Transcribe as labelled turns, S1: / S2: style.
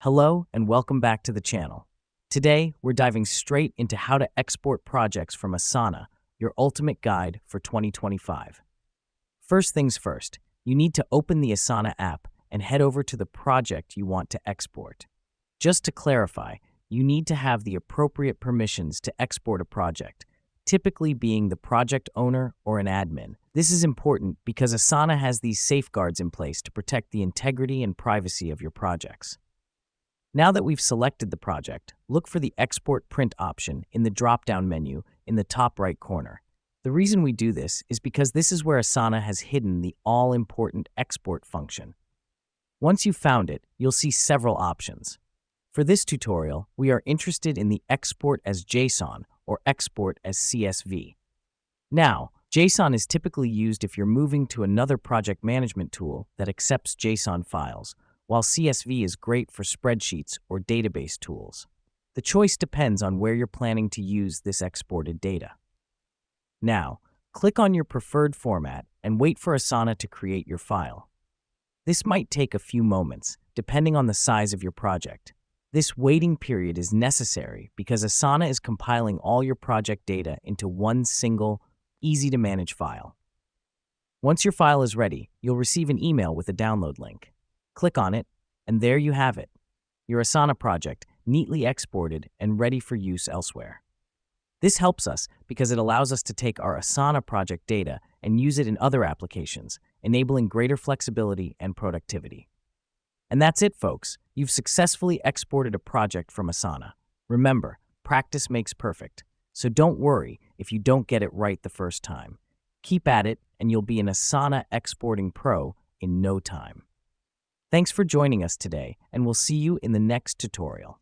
S1: Hello and welcome back to the channel. Today, we're diving straight into how to export projects from ASANA, your ultimate guide for 2025. First things first, you need to open the ASANA app and head over to the project you want to export. Just to clarify, you need to have the appropriate permissions to export a project, typically being the project owner or an admin. This is important because ASANA has these safeguards in place to protect the integrity and privacy of your projects. Now that we've selected the project, look for the Export Print option in the drop-down menu in the top right corner. The reason we do this is because this is where ASANA has hidden the all-important export function. Once you've found it, you'll see several options. For this tutorial, we are interested in the Export as JSON or Export as CSV. Now, JSON is typically used if you're moving to another project management tool that accepts JSON files, while CSV is great for spreadsheets or database tools. The choice depends on where you're planning to use this exported data. Now, click on your preferred format and wait for ASANA to create your file. This might take a few moments, depending on the size of your project. This waiting period is necessary because ASANA is compiling all your project data into one single, easy-to-manage file. Once your file is ready, you'll receive an email with a download link. Click on it, and there you have it, your ASANA project neatly exported and ready for use elsewhere. This helps us because it allows us to take our ASANA project data and use it in other applications, enabling greater flexibility and productivity. And that's it, folks. You've successfully exported a project from ASANA. Remember, practice makes perfect, so don't worry if you don't get it right the first time. Keep at it, and you'll be an ASANA exporting pro in no time. Thanks for joining us today, and we'll see you in the next tutorial.